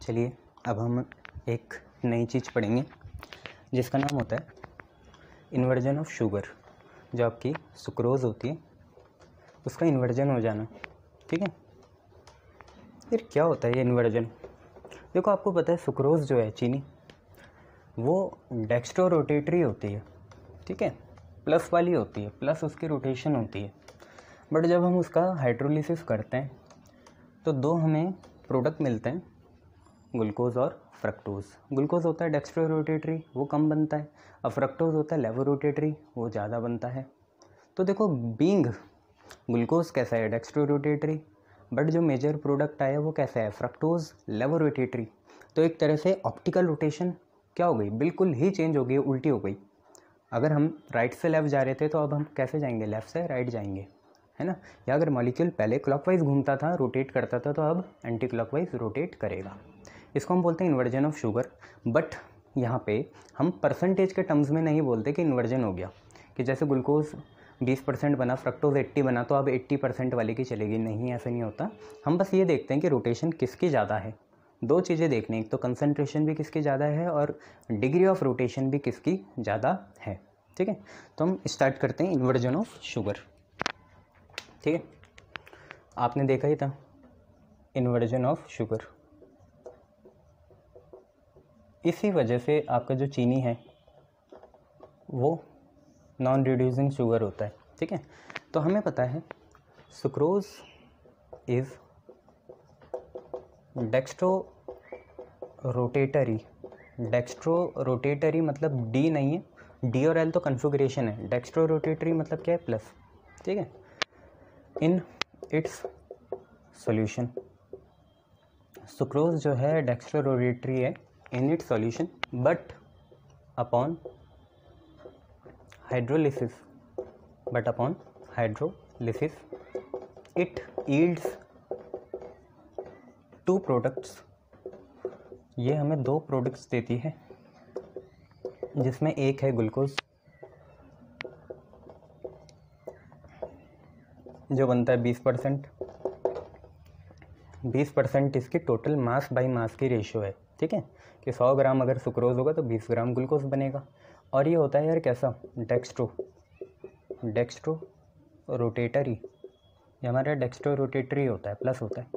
चलिए अब हम एक नई चीज़ पढ़ेंगे जिसका नाम होता है इन्वर्जन ऑफ शुगर। जो आपकी सुक्रोज़ होती है उसका इन्वर्जन हो जाना। ठीक है, फिर क्या होता है ये इन्वर्जन? देखो, आपको पता है सुक्रोज़ जो है चीनी, वो डेक्स्ट्रो रोटेटरी होती है। ठीक है, प्लस वाली होती है, प्लस उसकी रोटेशन होती है। बट जब हम उसका हाइड्रोलिसिस करते हैं तो दो हमें प्रोडक्ट मिलते हैं, ग्लूकोज और फ्रक्टोज़। ग्लूकोज होता है डेक्स्ट्रो रोटेटरी, वो कम बनता है, और फ्रक्टोज़ होता है लेवो रोटेटरी, वो ज़्यादा बनता है। तो देखो, बीइंग ग्लूकोज कैसा है, डेक्स्ट्रो रोटेटरी, बट जो मेजर प्रोडक्ट आया वो कैसा है, फ्रक्टोज़ लेवो रोटेटरी। तो एक तरह से ऑप्टिकल रोटेशन क्या हो गई, बिल्कुल ही चेंज हो गई, उल्टी हो गई। अगर हम राइट से लेफ़्ट जा रहे थे तो अब हम कैसे जाएंगे, लेफ़्ट से राइट जाएंगे, है ना। या अगर मॉलिक्यूल पहले क्लॉकवाइज घूमता था, रोटेट करता था, तो अब एंटी क्लॉकवाइज रोटेट करेगा। इसको हम बोलते हैं इन्वर्जन ऑफ शुगर। बट यहाँ पे हम परसेंटेज के टर्म्स में नहीं बोलते कि इन्वर्जन हो गया, कि जैसे ग्लूकोज 20% बना, फ्रक्टोज 80 बना, तो अब 80% वाले की चलेगी। नहीं, ऐसा नहीं होता। हम बस ये देखते हैं कि रोटेशन किसकी ज़्यादा है। दो चीज़ें देखने, एक तो कंसनट्रेशन भी किसकी ज़्यादा है और डिग्री ऑफ रोटेशन भी किसकी ज़्यादा है। ठीक है, तो हम स्टार्ट करते हैं इन्वर्जन ऑफ शुगर। ठीक है, आपने देखा ही था इन्वर्जन ऑफ शुगर। इसी वजह से आपका जो चीनी है वो नॉन रिड्यूसिंग शुगर होता है। ठीक है, तो हमें पता है sucrose is dextrorotatory. Dextrorotatory मतलब डी नहीं है, डी और एल तो कन्फिगरेशन है, डेक्स्ट्रो रोटेटरी मतलब क्या है, प्लस। ठीक है, इन इट्स सॉल्यूशन, सुक्रोज जो है डेक्स्ट्रो रोटेटरी है in its solution, but upon hydrolysis, it yields two products. ये हमें दो प्रोडक्ट्स देती है, जिसमें एक है ग्लूकोज जो बनता है 20%। 20% इसकी टोटल मास बाई मास की रेशियो है। ठीक है, कि 100 ग्राम अगर सुक्रोज होगा तो 20 ग्राम ग्लूकोज बनेगा। और ये होता है यार कैसा, डेक्स्ट्रो रोटेटरी। ये हमारा डेक्स्ट्रो रोटेटरी होता है, प्लस होता है।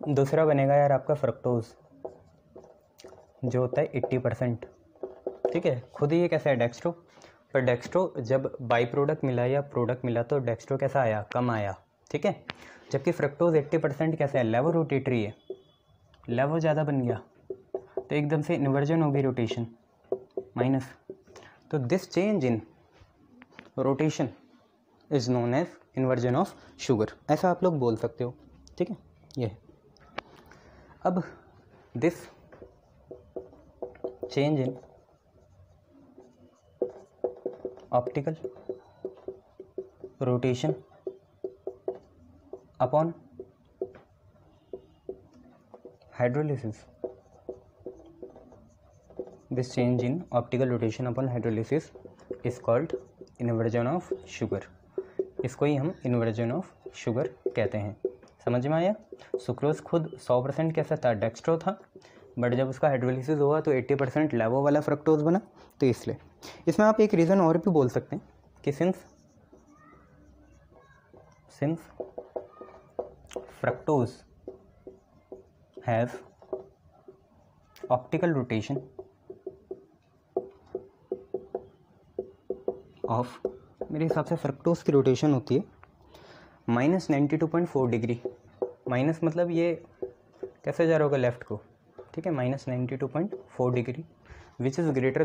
दूसरा बनेगा यार आपका फ्रक्टोज, जो होता है 80%। ठीक है, खुद ही ये कैसा है, डेक्स्ट्रो। पर डेक्स्ट्रो जब बाई प्रोडक्ट मिला या प्रोडक्ट मिला तो डेक्स्ट्रो कैसा आया, कम आया। ठीक है, जबकि फ्रक्टोज 80% कैसा है, लेवो रोटेटरी है, लेवो ज़्यादा बन गया, तो एकदम से इन्वर्जन होगी, रोटेशन माइनस। तो this change in rotation is known as inversion of sugar, ऐसा आप लोग बोल सकते हो। ठीक है, ये अब this change in optical rotation upon hydrolysis, this change in optical rotation upon hydrolysis is called inversion of sugar. इसको ही हम इन्वर्जन ऑफ शुगर कहते हैं। समझ में आया? सुक्रोज खुद 100% कैसा था, डेक्स्ट्रो था, बट जब उसका हाइड्रोलिसिस हुआ तो 80% लेवो वाला फ्रक्टोज बना। तो इसलिए इसमें आप एक रीज़न और भी बोल सकते हैं कि since fructose have optical rotation of, मेरे हिसाब से फ्रक्टोज की रोटेशन होती है -92.4 डिग्री। माइनस मतलब ये कैसे जा रहा होगा, लेफ़्ट को। ठीक है, -92.4 degree, which is greater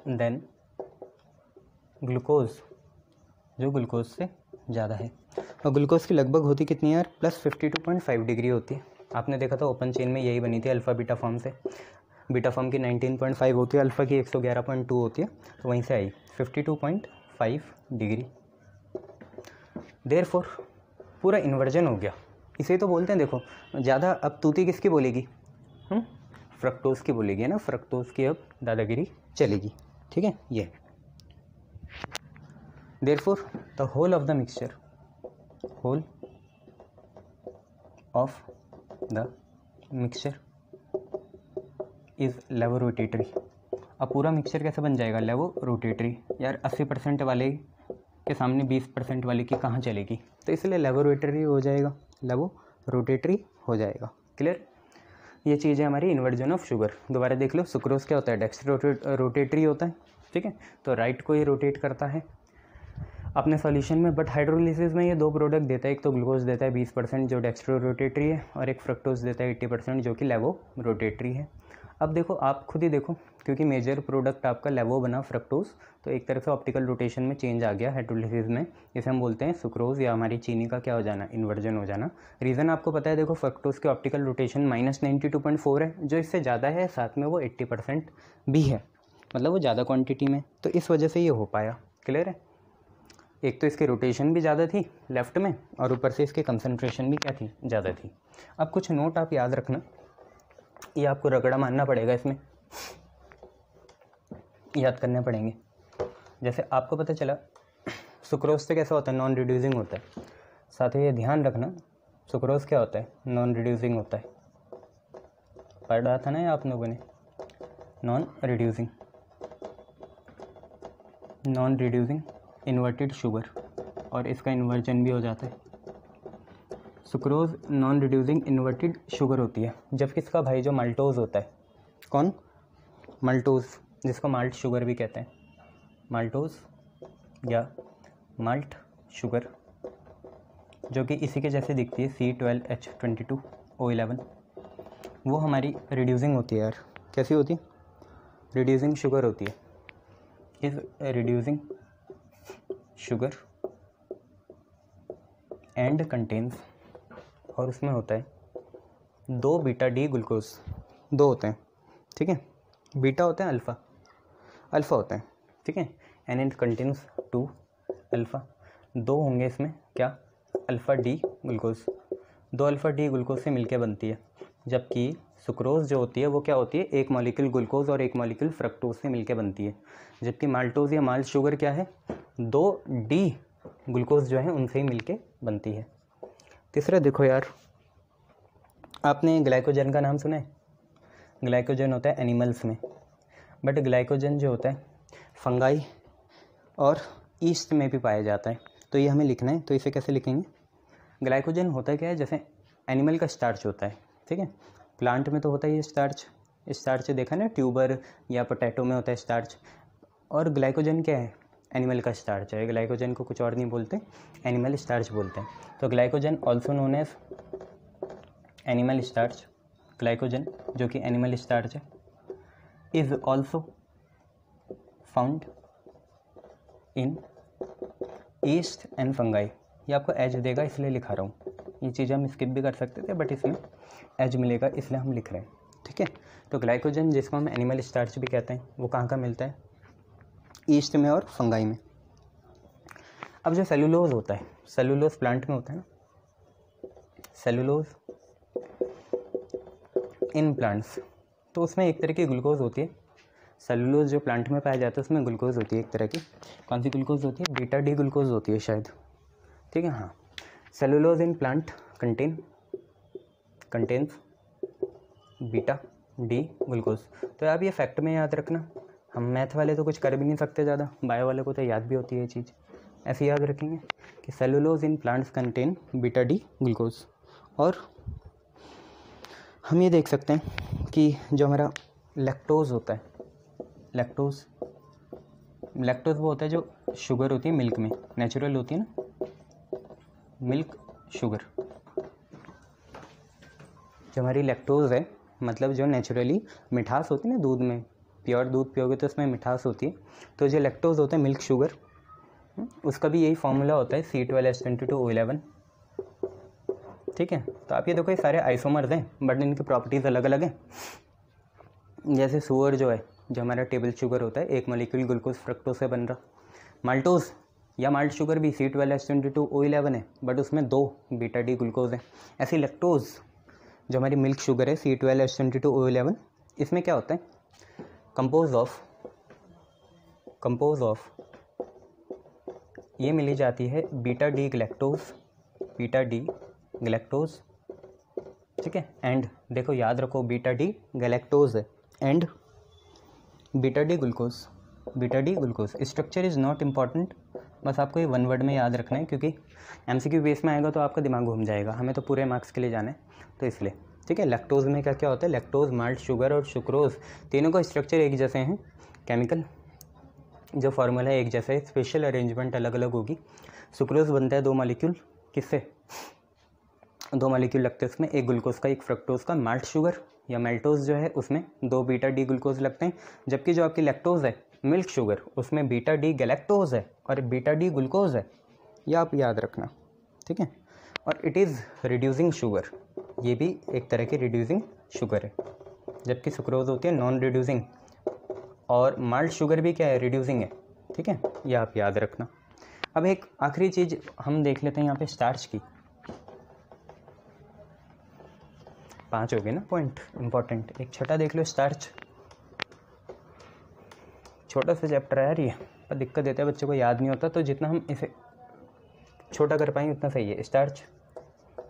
than glucose, जो ग्लूकोज से ज़्यादा है। और ग्लूकोज की लगभग होती कितनी है यार, +52.5 डिग्री होती है। आपने देखा था ओपन चेन में यही बनी थी अल्फ़ा बीटा फॉर्म से। बीटा फॉर्म की 19.5 होती है, अल्फ़ा की 111.2 होती है, तो वहीं से आई 52.5 डिग्री। देयरफॉर पूरा इन्वर्जन हो गया। इसे तो बोलते हैं, देखो ज़्यादा अब तूती किसकी बोलेगी, फ्रक्टोज की बोलेगी, है ना। फ्रक्टोज की अब दादागिरी चलेगी। ठीक है, ये therefore the whole of the mixture whole of the mixture is levorotatory. अब पूरा मिक्सचर कैसे बन जाएगा? लेवोरोटेटरी। यार 80% वाले के सामने 20% वाले की कहाँ चलेगी, तो इसलिए लेवोरोटेटरी हो जाएगा, लेवोरोटेटरी हो जाएगा। क्लियर? ये चीज़ है हमारी इन्वर्जन ऑफ शुगर। दोबारा देख लो, सुक्रोज क्या होता है? डेक्स्ट्रो रोटेटरी होता है, ठीक है, तो राइट को ही रोटेट करता है अपने सॉल्यूशन में। बट हाइड्रोलिसिस में ये दो प्रोडक्ट देता है, एक तो ग्लूकोज देता है 20% जो डेक्स्ट्रो रोटेटरी है, और एक फ्रक्टोज देता है 80% जो कि लेवो रोटेटरी है। अब देखो, आप खुद ही देखो, क्योंकि मेजर प्रोडक्ट आपका लेवो बना फ्रक्टोज, तो एक तरह से ऑप्टिकल रोटेशन में चेंज आ गया हाइड्रोलिसिस में, इसे हम बोलते हैं सुक्रोज या हमारी चीनी का क्या हो जाना? इन्वर्जन हो जाना। रीज़न आपको पता है, देखो फ्रक्टोज की ऑप्टिकल रोटेशन -92.4 है, जो इससे ज़्यादा है, साथ में वो 80% भी है, मतलब वो ज़्यादा क्वान्टिटी में, तो इस वजह से ये हो पाया। क्लियर है? एक तो इसकी रोटेशन भी ज़्यादा थी लेफ़्ट में, और ऊपर से इसकी कंसनट्रेशन भी क्या थी? ज़्यादा थी। अब कुछ नोट आप याद रखना, ये आपको रगड़ा मानना पड़ेगा, इसमें याद करने पड़ेंगे। जैसे आपको पता चला सुक्रोज से कैसा होता है? नॉन रिड्यूसिंग होता है। साथ ही ये ध्यान रखना, सुक्रोज क्या होता है? नॉन रिड्यूसिंग होता है। पढ़ा था ना ये आप लोगों ने, non reducing, non reducing inverted sugar, और इसका इन्वर्जन भी हो जाता है। Sucrose non reducing inverted sugar होती है, जबकि इसका भाई जो माल्टोज होता है, कौन? माल्टोज, जिसको माल्ट शुगर भी कहते हैं, माल्टोज या माल्ट शुगर, जो कि इसी के जैसे दिखती है, C12H22O11, वो हमारी रिड्यूसिंग होती है। यार कैसी होती है? रिड्यूसिंग शुगर होती है। Is reducing sugar and contains, और उसमें होता है 2 बीटा डी ग्लूकोज, 2 होते हैं, ठीक है, बीटा होते हैं, अल्फ़ा होते हैं, ठीक है, एंड इट कंटेन्स 2 अल्फ़ा, 2 होंगे इसमें क्या? Alpha D glucose, 2 alpha D glucose से मिलके बनती है। जबकि सुक्रोज जो होती है वो क्या होती है? एक मॉलिक्यूल ग्लूकोज और एक मॉलिक्यूल फ्रक्टोज से मिलके बनती है। जबकि माल्टोज या माल्ट शुगर क्या है? 2 डी ग्लूकोज जो है उनसे ही मिलके बनती है। तीसरा देखो यार, आपने ग्लाइकोजन का नाम सुना है? ग्लाइकोजन होता है एनिमल्स में, बट ग्लाइकोजन जो होता है फंगाई और ईस्ट में भी पाया जाता है, तो ये हमें लिखना है। तो इसे कैसे लिखेंगे? ग्लाइकोजन होता क्या है? जैसे एनिमल का स्टार्च होता है, ठीक है, प्लांट में तो होता है ये स्टार्च देखा ना, ट्यूबर या पोटैटो में होता है स्टार्च, और ग्लाइकोजन क्या है? एनिमल का स्टार्च है। ग्लाइकोजन को कुछ और नहीं बोलते, एनिमल स्टार्च बोलते हैं। तो glycogen also known as animal starch, glycogen जो कि एनिमल स्टार्च है, is also found in yeast and fungi. ये आपको एज देगा इसलिए लिखा रहा हूँ, ये चीज़ हम स्किप भी कर सकते थे, बट इसमें एज मिलेगा इसलिए हम लिख रहे हैं, ठीक है। तो ग्लाइकोजन जिसको हम एनिमल स्टार्च भी कहते हैं, वो कहाँ का मिलता है? ईस्ट में और फंगाई में। अब जो सेलुलोज होता है, सेलुलोज प्लांट में होता है ना, सेलुलोज इन प्लांट्स, तो उसमें एक तरह की ग्लूकोज होती है। सेलुलोज जो प्लांट में पाया जाता है उसमें ग्लूकोज होती है एक तरह की। कौन सी ग्लूकोज होती है? बीटा डी ग्लूकोज होती है शायद, ठीक है, हाँ। Cellulose in plant contains beta D glucose. तो आप ये फैक्ट में याद रखना, हम मैथ वाले तो कुछ कर भी नहीं सकते ज़्यादा, बायो वाले को तो याद भी होती है ये चीज़, ऐसे याद रखेंगे कि cellulose in plants contain beta D glucose. और हम ये देख सकते हैं कि जो हमारा लैक्टोज होता है, लैक्टोज वो होता है जो शुगर होती है मिल्क में, नेचुरल होती है ना, मिल्क शुगर। जो हमारी लैक्टोज है, मतलब जो नेचुरली मिठास होती है ना दूध में, प्योर दूध पियोगे तो उसमें मिठास होती है, तो जो लैक्टोज होता है मिल्क शुगर, उसका भी यही फॉर्मूला होता है C12H22O11, ठीक है। तो आप ये देखो, ये सारे आइसोमर्स हैं, बट इनकी प्रॉपर्टीज़ अलग अलग हैं। जैसे सुअर जो है, जो हमारा टेबल शुगर होता है, एक मॉलिक्यूल ग्लूकोज फ्रक्टोज से बन रहा। माल्टोज या माल्ट शुगर भी C12H22O11 है, बट उसमें 2 बीटा डी ग्लूकोज है। ऐसी लैक्टोज जो हमारी मिल्क शुगर है C12H22O11, इसमें क्या होता है? कंपोज ऑफ ये मिली जाती है beta D galactose beta D galactose, ठीक है, एंड देखो याद रखो बीटा डी गैलेक्टोज है and beta D glucose, beta D glucose. Structure is not important, बस आपको ये वन वर्ड में याद रखना है क्योंकि एमसीक्यू बेस में आएगा तो आपका दिमाग घूम जाएगा, हमें तो पूरे मार्क्स के लिए जाना है तो इसलिए, ठीक है। लैक्टोज में क्या क्या होता है, लैक्टोज, माल्ट, शुगर और सुक्रोज, तीनों का स्ट्रक्चर एक जैसे हैं, केमिकल जो फार्मूला है एक जैसा है, स्पेशल अरेंजमेंट अलग अलग होगी। सुक्रोज बनता है 2 मॉलिक्यूल, किससे, 2 मॉलिक्यूल लगते हैं उसमें, एक ग्लूकोज का एक फ्रक्टोज का। माल्ट शुगर या मेल्टोज जो है उसमें 2 बीटा डी ग्लूकोज लगते हैं, जबकि जो आपकी लैक्टोज है मिल्क शुगर उसमें बीटा डी गैलेक्टोज है और बीटा डी ग्लूकोज है, ये आप याद रखना, ठीक है। और इट इज़ रिड्यूसिंग शुगर, ये भी एक तरह की रिड्यूसिंग शुगर है, जबकि सुक्रोज होती है नॉन रिड्यूसिंग और माल्ट शुगर भी क्या है, रिड्यूसिंग है, ठीक है, ये आप याद रखना। अब एक आखिरी चीज़ हम देख लेते हैं यहाँ पे स्टार्च की, 5 हो गए ना पॉइंट इंपॉर्टेंट। एक छठा देख लो, स्टार्च, छोटा सा चैप्टर है यार ये, पर दिक्कत देता है बच्चों को, याद नहीं होता, तो जितना हम इसे छोटा कर पाएंगे उतना सही है। स्टार्च,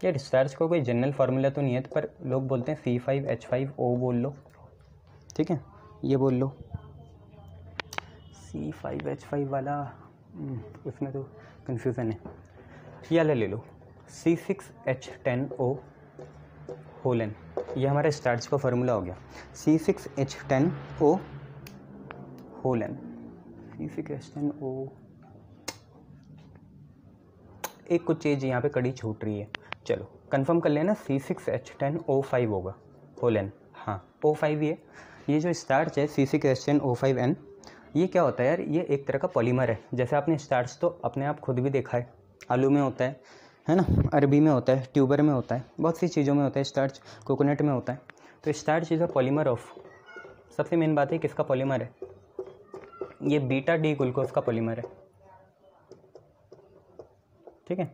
यार स्टार्च को कोई जनरल फार्मूला तो नहीं है, पर लोग बोलते हैं C5H5O बोल लो, ठीक है, ये बोल लो C5H5 वाला, उसमें तो कन्फ्यूज़न है, ये वाला ले लो C6H10O होल एन, ये हमारा स्टार्च का फार्मूला हो गया, C6H10O होल एन, C6H10O। एक कुछ चीज़ यहाँ पे कड़ी छूट रही है, चलो कंफर्म कर लेना, C6H10O5 होगा होल एन, हाँ O5 ये जो स्टार्च है C6H10O5N, ये क्या होता है यार, ये एक तरह का पॉलीमर है। जैसे आपने स्टार्च तो अपने आप खुद भी देखा है, आलू में होता है ना, अरबी में होता है, ट्यूबर में होता है, बहुत सी चीज़ों में होता है स्टार्च, कोकोनट में होता है। तो starch is a polymer of, सबसे मेन बात है किसका पॉलीमर है, ये बीटा डी ग्लूकोज का पॉलीमर है, ठीक है।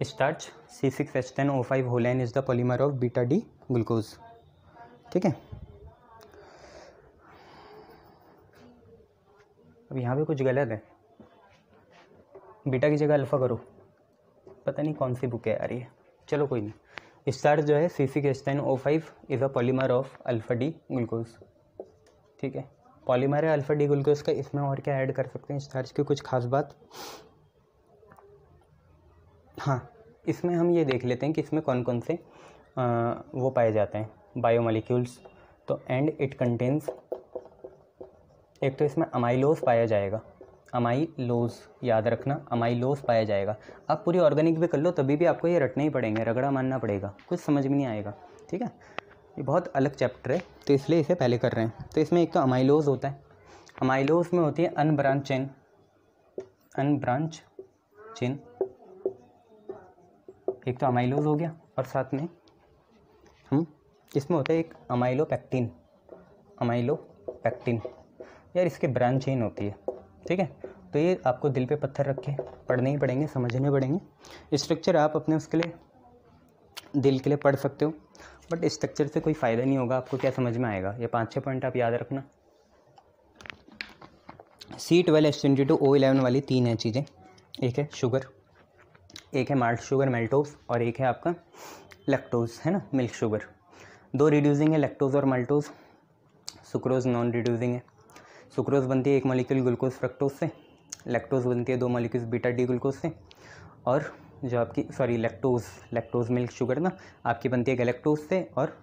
Starch C6H10O5 whole n is the polymer of beta D glucose, ठीक है। अब यहाँ पे कुछ गलत है, बीटा की जगह अल्फ़ा करो, पता नहीं कौन सी बुक है यार ये, चलो कोई नहीं। स्टार्च जो है C6H10O5 is a polymer of alpha D glucose, ठीक है, पॉलीमर है अल्फ़ा डी ग्लूकोज का। इसमें और क्या ऐड कर सकते हैं स्टार्च की, कुछ खास बात, हाँ इसमें हम ये देख लेते हैं कि इसमें कौन कौन से वो पाए जाते हैं बायोमोलिक्यूल्स, तो एंड इट कंटेन्स, एक तो इसमें अमाइलोज पाया जाएगा, अमाइलोज याद रखना, अमाइलोज पाया जाएगा। आप पूरी ऑर्गेनिक भी कर लो तभी भी आपको ये रटने ही पड़ेंगे, रगड़ा मानना पड़ेगा, कुछ समझ में नहीं आएगा, ठीक है। ये बहुत अलग चैप्टर है तो इसलिए इसे पहले कर रहे हैं। तो इसमें एक तो अमाइलोज होता है, अमाइलोज में होती है अनब्रांच चेन, अनब्रांच चेन, एक तो अमाइलोज हो गया, और साथ में हम इसमें होता है एक अमाइलोपेक्टिन, अमाइलोपेक्टिन यार इसके ब्रांच चेन होती है, ठीक है। तो ये आपको दिल पे पत्थर रख के पढ़ने ही पड़ेंगे, समझने पड़ेंगे। स्ट्रक्चर आप अपने उसके लिए दिल के लिए पढ़ सकते हो, बट स्ट्रक्चर से कोई फ़ायदा नहीं होगा, आपको क्या समझ में आएगा। ये 5-6 पॉइंट आप याद रखना। C12H22O11 वाली 3 है चीज़ें, एक है शुगर, एक है माल्ट शुगर मेल्टोज, और एक है आपका लैक्टोज, है ना, मिल्क शुगर। 2 रिड्यूसिंग है लैक्टोज और माल्टोज, सुक्रोज नॉन रिड्यूसिंग है। सुक्रोज बनती है 1 मॉलिक्यूल ग्लूकोज फ्रक्टोज से, लैक्टोज बनती है 2 मॉलिक्यूल बीटा डी ग्लूकोज से, और जो आपकी लैक्टोज मिल्क शुगर ना आपकी बनती है गैलेक्टोज से और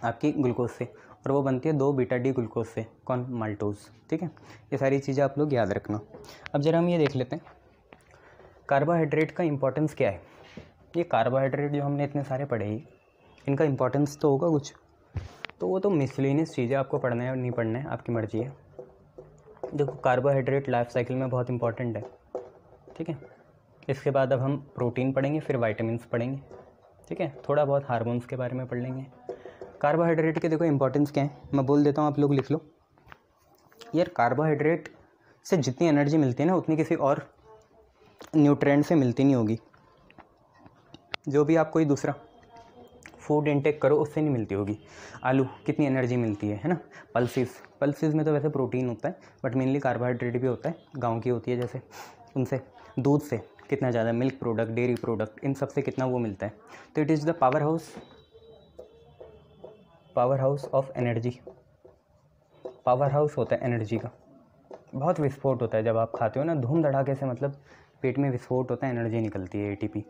आपकी ग्लूकोज से, और वो बनती है 2 बीटा डी ग्लूकोज से, कौन, माल्टोज, ठीक है। ये सारी चीज़ें आप लोग याद रखना। अब जरा हम ये देख लेते हैं कार्बोहाइड्रेट का इंपॉर्टेंस क्या है। ये कार्बोहाइड्रेट जो हमने इतने सारे पढ़े ही, इनका इंपॉर्टेंस तो होगा कुछ, तो वो तो मिसलेनियस चीज़ें, आपको पढ़ना है और नहीं पढ़ना है आपकी मर्जी है। देखो कार्बोहाइड्रेट लाइफ साइकिल में बहुत इंपॉर्टेंट है, ठीक है। इसके बाद अब हम प्रोटीन पढ़ेंगे, फिर वाइटामिन्स पढ़ेंगे, ठीक है, थोड़ा बहुत हार्मोन्स के बारे में पढ़ लेंगे। कार्बोहाइड्रेट के देखो इंपॉर्टेंस क्या है, मैं बोल देता हूँ, आप लोग लिख लो। यार कार्बोहाइड्रेट से जितनी एनर्जी मिलती है ना उतनी किसी और न्यूट्रिएंट से मिलती नहीं होगी। जो भी आप कोई दूसरा फूड इनटेक करो उससे नहीं मिलती होगी। आलू कितनी एनर्जी मिलती है ना, पल्सेस में तो वैसे प्रोटीन होता है, बट मेनली कार्बोहाइड्रेट भी होता है, गाँव की होती है जैसे, उनसे दूध से कितना ज़्यादा, मिल्क प्रोडक्ट, डेयरी प्रोडक्ट, इन सब से कितना वो मिलता है। तो it is the power house of energy. Power house होता है एनर्जी का, बहुत विस्फोट होता है जब आप खाते हो ना, धूम धड़ाके से, मतलब पेट में विस्फोट होता है, एनर्जी निकलती है, एटीपी।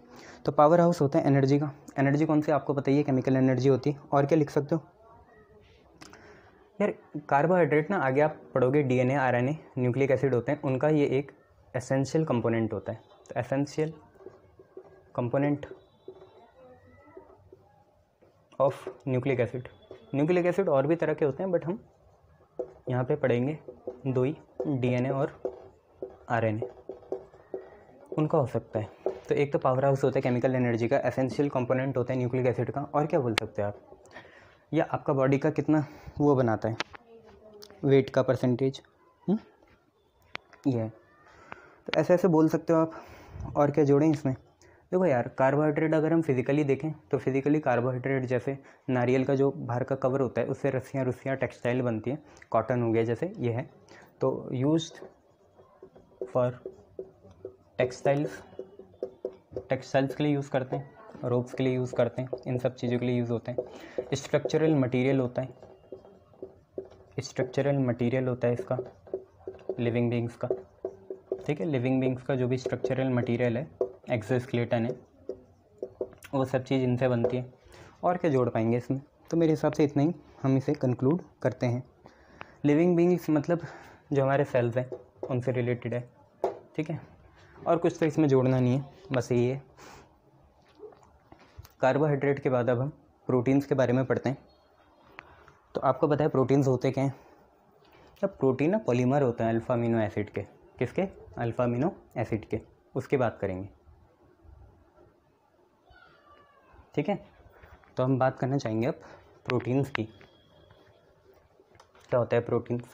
तो पावर हाउस होता है एनर्जी का। एनर्जी कौन सी आपको बताइए, केमिकल एनर्जी होती है। और क्या लिख सकते हो यार, कार्बोहाइड्रेट ना आगे आप पढ़ोगे, डीएनए, आरएनए, न्यूक्लिक एसिड होते हैं, उनका ये एक एसेंशियल कंपोनेंट होता है। तो essential component of nucleic acid. Nucleic acid और भी तरह के होते हैं, बट हम यहाँ पे पढ़ेंगे दो ही, डीएनए और आरएनए, उनका हो सकता है। तो एक तो पावर हाउस होता है केमिकल एनर्जी का, एसेंशियल कंपोनेंट होता है न्यूक्लिक एसिड का। और क्या बोल सकते हैं आप, या आपका बॉडी का कितना वो बनाता है, वेट का परसेंटेज, ये है। तो ऐसे ऐसे बोल सकते हो आप। और क्या जोड़ें इसमें, देखो यार, कार्बोहाइड्रेट अगर हम फिजिकली देखें तो फिजिकली कार्बोहाइड्रेट जैसे नारियल का जो बाहर का कवर होता है उससे रस्सियाँ टेक्सटाइल बनती है, कॉटन हो गया जैसे ये है, तो यूज्ड फॉर टेक्सटाइल्स के लिए यूज़ करते हैं, रोप्स के लिए यूज़ करते हैं, इन सब चीज़ों के लिए यूज़ होते हैं। स्ट्रक्चरल मटेरियल होता है इसका, लिविंग बींग्स का, ठीक है। लिविंग बींग्स का जो भी स्ट्रक्चरल मटेरियल है, एक्सोस्केलेटन है, वो सब चीज़ इनसे बनती है। और क्या जोड़ पाएंगे इसमें, तो मेरे हिसाब से इतना ही हम इसे कंक्लूड करते हैं। लिविंग बींग्स मतलब जो हमारे सेल्स हैं उनसे रिलेटेड है, ठीक है। और कुछ तो इसमें जोड़ना नहीं है, बस यही है। कार्बोहाइड्रेट के बाद अब हम प्रोटीन्स के बारे में पढ़ते हैं। तो आपको पता है प्रोटीन्स होते क्या हैं। अब प्रोटीन ना पॉलीमर होता है अल्फ़ा अमीनो एसिड के, किसके, अल्फ़ा अमीनो एसिड के, उसकी बात करेंगे, ठीक है। तो हम बात करना चाहेंगे अब प्रोटीन्स की। क्या होता है प्रोटीन्स,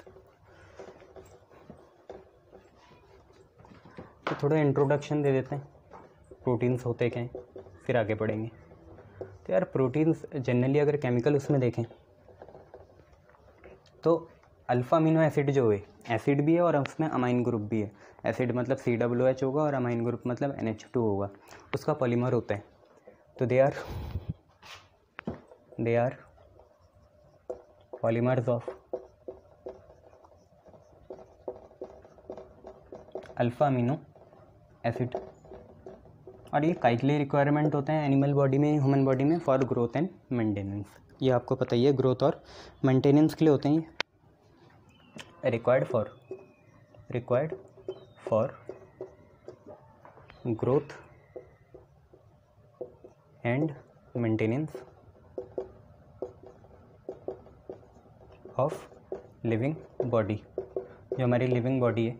तो थोड़ा इंट्रोडक्शन दे देते हैं, प्रोटीन्स होते क्या हैं, फिर आगे बढ़ेंगे। तो यार प्रोटीन्स जनरली अगर केमिकल उसमें देखें तो अल्फ़ा अमीनो एसिड जो है, एसिड भी है और उसमें अमाइन ग्रुप भी है। एसिड मतलब COOH होगा और अमाइन ग्रुप मतलब NH2 होगा, उसका पॉलीमर होता है। तो they are polymers of alpha amino acid. और ये काहे के लिए रिक्वायरमेंट होते हैं एनिमल बॉडी में, ह्यूमन बॉडी में, फॉर ग्रोथ एंड मेंटेनेंस। ये आपको पता ही है, ग्रोथ और मेंटेनेंस के लिए होते हैं ये। Required for growth and maintenance of living body. जो हमारी लिविंग बॉडी है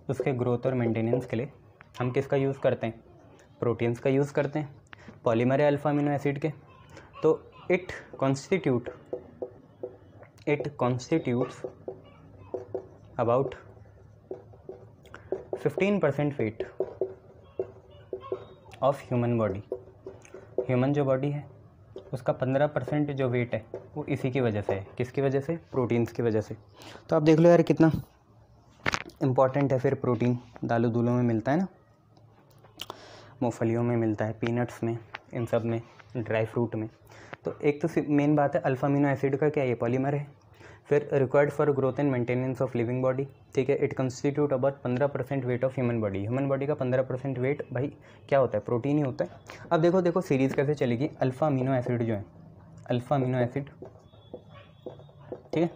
उसके ग्रोथ और मेंटेनेंस के लिए हम किसका यूज़ करते हैं, प्रोटीन्स का यूज़ करते हैं। पॉलीमर है अल्फ़ा अमीनो एसिड के, तो it constitutes about 15% weight of human body. Human जो बॉडी है उसका 15% जो वेट है वो इसी की वजह से है, किसकी वजह से, प्रोटीन्स की वजह से। तो आप देख लो यार कितना इम्पॉर्टेंट है फिर प्रोटीन। दालों दूलों में मिलता है ना, मूंगफलियों में मिलता है, पीनट्स में, इन सब में, ड्राई फ्रूट में। तो एक तो मेन बात है अल्फ़ा अमीनो एसिड का क्या, ये पॉलीमर है। फिर required for growth and maintenance of living body, ठीक है। It constitute about 15% weight of human body. Human body का 15% वेट भाई क्या होता है, प्रोटीन ही होता है। अब देखो सीरीज़ कैसे चलेगी। अल्फ़ा अमीनो एसिड जो है, अल्फ़ा अमीनो एसिड, ठीक है,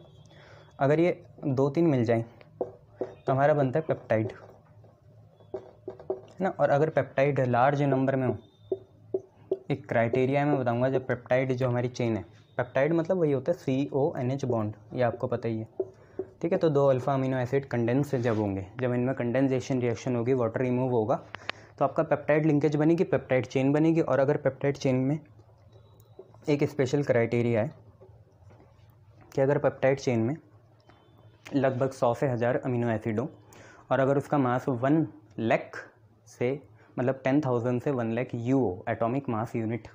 अगर ये 2-3 मिल जाए तो हमारा बनता है पेप्टाइड, है ना। और अगर पेप्टाइड लार्ज नंबर में हो, एक क्राइटेरिया मैं बताऊंगा, जब पेप्टाइड जो हमारी चेन है, पेप्टाइड मतलब वही होता है CONH बॉन्ड, ये आपको पता ही है, ठीक है। तो 2 अल्फ़ा अमीनो एसिड कंडेंस जब होंगे, जब इनमें कंडेंसेशन रिएक्शन होगी, वाटर रिमूव होगा, तो आपका पेप्टाइड लिंकेज बनेगी, पेप्टाइड चेन बनेगी। और अगर पेप्टाइड चेन में एक स्पेशल क्राइटेरिया है कि अगर पेप्टाइड चेन में लगभग 100 से 1000 अमीनो एसिड हो और अगर उसका मास 1 लाख से, मतलब 10,000 से 1 लाख U हो, एटॉमिक मास यूनिट,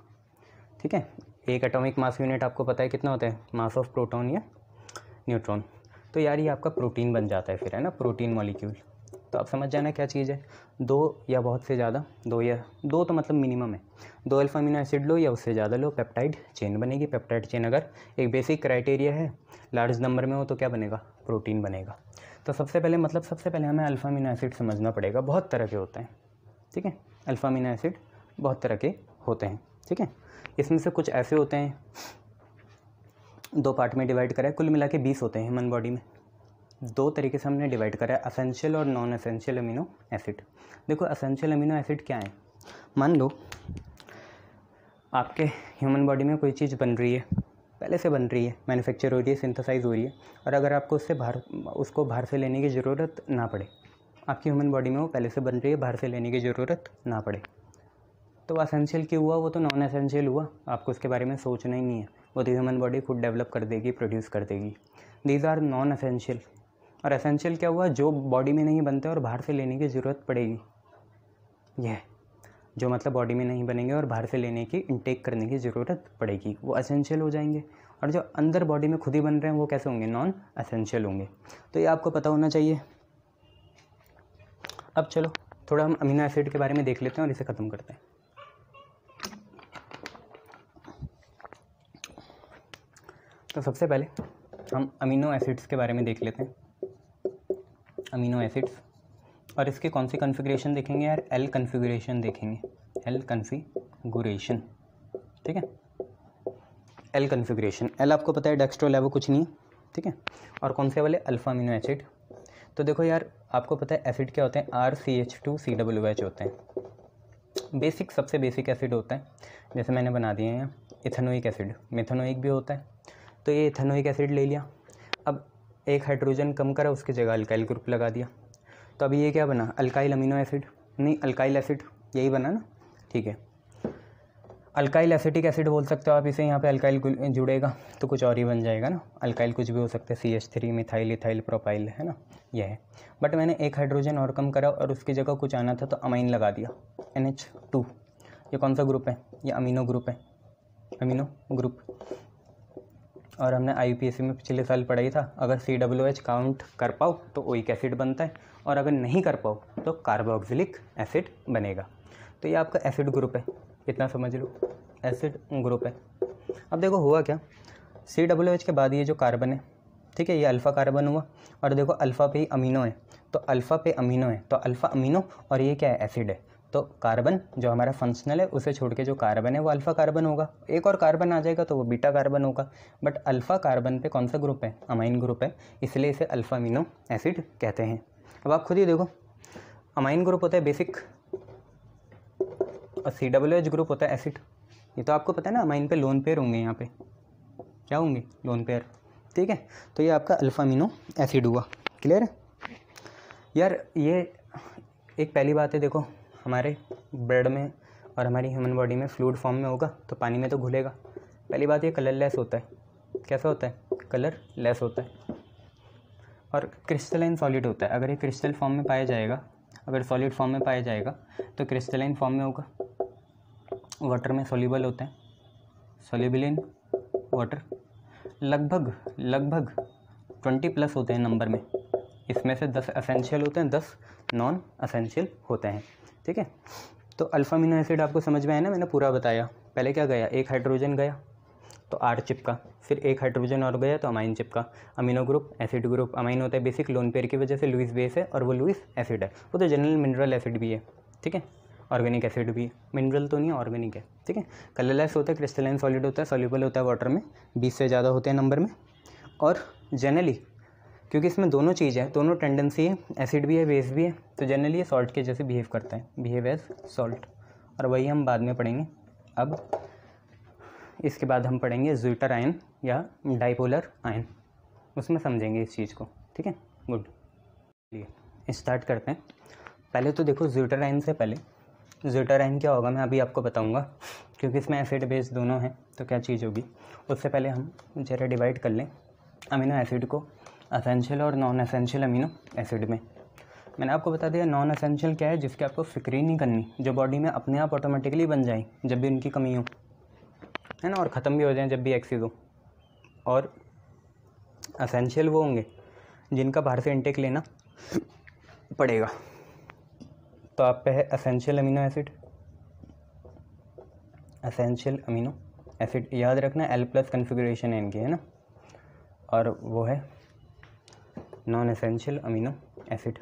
ठीक है। एक एटॉमिक मास यूनिट आपको पता है कितना होता है, मास ऑफ प्रोटॉन या न्यूट्रॉन। तो यार ये आपका प्रोटीन बन जाता है फिर, है ना, प्रोटीन मॉलिक्यूल। तो आप समझ जाना क्या चीज़ है, 2 या बहुत से ज़्यादा, 2 तो मतलब मिनिमम है, 2 अल्फा अमीनो एसिड लो या उससे ज़्यादा लो, पेप्टाइड चेन बनेगी। पेप्टाइड चेन अगर एक बेसिक क्राइटेरिया है, लार्ज नंबर में हो तो क्या बनेगा, प्रोटीन बनेगा। तो सबसे पहले हमें अल्फा अमीनो एसिड समझना पड़ेगा। बहुत तरह के होते हैं, ठीक है, अल्फा अमीनो एसिड बहुत तरह के होते हैं, ठीक है। इसमें से कुछ ऐसे होते हैं, 2 पार्ट में डिवाइड करा है, कुल मिला के 20 होते हैं ह्यूमन बॉडी में। 2 तरीके से हमने डिवाइड करा है, असेंशियल और नॉन असेंशियल अमीनो एसिड। देखो असेंशियल अमीनो एसिड क्या है, मान लो आपके ह्यूमन बॉडी में कोई चीज़ बन रही है, पहले से बन रही है, मैन्युफैक्चर हो रही है, सिंथेसाइज हो रही है, और अगर आपको उसको बाहर से लेने की ज़रूरत ना पड़े, आपकी ह्यूमन बॉडी में वो पहले से बन रही है, बाहर से लेने की ज़रूरत ना पड़े, तो वो असेंशियल क्यों हुआ, वो तो नॉन असेंशियल हुआ। आपको उसके बारे में सोचना ही नहीं है, वो तो ह्यूमन बॉडी खुद डेवलप कर देगी, प्रोड्यूस कर देगी। These are non essential. और एसेंशियल क्या हुआ, जो बॉडी में नहीं बनते और बाहर से लेने की ज़रूरत पड़ेगी, यह जो मतलब बॉडी में नहीं बनेंगे और बाहर से लेने की इनटेक करने की ज़रूरत पड़ेगी, वो एसेंशियल हो जाएंगे। और जो अंदर बॉडी में खुद ही बन रहे हैं वो कैसे होंगे, नॉन एसेंशियल होंगे। तो ये आपको पता होना चाहिए। अब चलो थोड़ा हम अमीनो एसिड के बारे में देख लेते हैं और इसे ख़त्म करते हैं। तो सबसे पहले हम अमीनो एसिड्स के बारे में देख लेते हैं। अमीनो एसिड्स, और इसके कौन सी कॉन्फ़िगरेशन देखेंगे यार, एल कॉन्फ़िगरेशन देखेंगे, एल कॉन्फ़िगरेशन, ठीक है। एल कॉन्फ़िगरेशन, एल आपको पता है डेक्स्ट्रोल है, वो कुछ नहीं है, ठीक है। और कौन से वाले, अल्फ़ा अमीनो एसिड। तो देखो यार आपको पता है एसिड क्या होते हैं, RCH2COOH होते हैं। बेसिक, सबसे बेसिक एसिड होता है, जैसे मैंने बना दिए हैं इथेनोइक एसिड, मेथेनोइक भी होता है। तो ये इथेनोइक एसिड ले लिया, अब एक हाइड्रोजन कम करा, उसकी जगह अल्काइल ग्रुप लगा दिया, तो अभी ये क्या बना, अल्काइल अमीनो एसिड, नहीं अल्काइल एसिड, यही बना ना, ठीक है। अल्काइल एसिटिक एसिड बोल सकते हो आप इसे, यहाँ पे अल्काइल जुड़ेगा तो कुछ और ही बन जाएगा ना, अल्काइल कुछ भी हो सकता है, CH3 मिथाइल इथाइल प्रोपाइल, है ना, यह है। बट मैंने एक हाइड्रोजन और कम करा और उसकी जगह कुछ आना था तो अमाइन लगा दिया, NH2। ये कौन सा ग्रुप है, ये अमीनो ग्रुप है, अमीनो ग्रुप। और हमने IUPAC में पिछले साल पढ़ाई था, अगर COOH काउंट कर पाओ तो ओइक एसिड बनता है, और अगर नहीं कर पाओ तो कार्बोक्सिलिक एसिड बनेगा। तो ये आपका एसिड ग्रुप है, इतना समझ लो, एसिड ग्रुप है। अब देखो हुआ क्या, COOH के बाद ये जो कार्बन है, ठीक है, ये अल्फ़ा कार्बन हुआ, और देखो अल्फ़ा पे ही अमीनो है, तो अल्फ़ा पे अमीनो है, तो अल्फ़ा अमीनो, और ये क्या है, एसिड है। तो कार्बन जो हमारा फंक्शनल है उसे छोड़ के जो कार्बन है वो अल्फ़ा कार्बन होगा, एक और कार्बन आ जाएगा तो वो बीटा कार्बन होगा। बट अल्फ़ा कार्बन पे कौन सा ग्रुप है, अमाइन ग्रुप है, इसलिए इसे अल्फ़ा अमीनो एसिड कहते हैं। अब आप खुद ही देखो, अमाइन ग्रुप होता है बेसिक, और COOH ग्रुप होता है एसिड। ये तो आपको पता है ना, अमाइन पे लोन पेयर होंगे, यहाँ पे क्या होंगे, लोन पेयर, ठीक है। तो ये आपका अल्फ़ा अमीनो एसिड हुआ, क्लियर है यार। ये एक पहली बात है, देखो हमारे ब्लड में और हमारी ह्यूमन बॉडी में फ्लूइड फॉर्म में होगा तो पानी में तो घुलेगा। पहली बात ये कलरलेस होता है, कैसा होता है, कलरलेस होता है, और क्रिस्टलाइन सॉलिड होता है। अगर ये क्रिस्टल फॉर्म में पाया जाएगा, अगर सॉलिड फॉर्म में पाया जाएगा तो क्रिस्टलाइन फॉर्म में होगा, वाटर में सॉल्युबल होता है, सॉल्युबल इन वाटर। लगभग 20+ होते हैं नंबर में, इसमें से 10 एसेंशियल होते हैं, 10 नॉन एसेंशियल होते हैं, ठीक है। तो अल्फ़ा अमीनो एसिड आपको समझ में आया ना, मैंने पूरा बताया। पहले क्या गया, एक हाइड्रोजन गया तो R चिपका, फिर एक हाइड्रोजन और गया तो अमाइन चिपका। Amino group, acid group, amine होता है बेसिक, लोन पेयर की वजह से लुईस बेस है और वो लुईस एसिड है। वो तो जनरल मिनरल एसिड भी है, ठीक है, ऑर्गेनिक एसिड भी है, मिनरल तो नहीं है, ऑर्गेनिक है, ठीक है। कलरलेस होता है, क्रिस्टलाइन सॉलिड होता है, सॉल्युबल होता है वाटर में, 20 से ज़्यादा होते हैं नंबर में। और जनरली क्योंकि इसमें दोनों चीज़ है, दोनों टेंडेंसी है, एसिड भी है बेस भी है, तो जनरली ये सॉल्ट के जैसे बिहेव करता है, बिहेव एज सॉल्ट। और वही हम बाद में पढ़ेंगे। अब इसके बाद हम पढ़ेंगे ज़्विटर आयन या डाइपोलर आयन, उसमें समझेंगे इस चीज़ को, ठीक है, गुड। चलिए स्टार्ट करते हैं। पहले तो देखो ज़्विटर आयन से पहले, ज़्विटर आयन क्या होगा मैं अभी आपको बताऊंगा, क्योंकि इसमें एसिड बेस दोनों हैं तो क्या चीज़ होगी। उससे पहले हम ज़रा डिवाइड कर लें अमीनो एसिड को असेंशियल और नॉन एसेंशियल अमीनो एसिड में। मैंने आपको बता दिया नॉन एसेंशियल क्या है, जिसकी आपको फिक्र ही नहीं करनी, जो बॉडी में अपने आप ऑटोमेटिकली बन जाए जब भी उनकी कमी हो, है ना, और ख़त्म भी हो जाए जब भी एक्सेस हो। और एसेंशियल वो होंगे जिनका बाहर से इंटेक लेना पड़ेगा। तो आप पे है essential amino acid, essential amino acid याद रखना L+ कन्फिगरेशन है इनकी, है ना, और वो है non essential amino acid,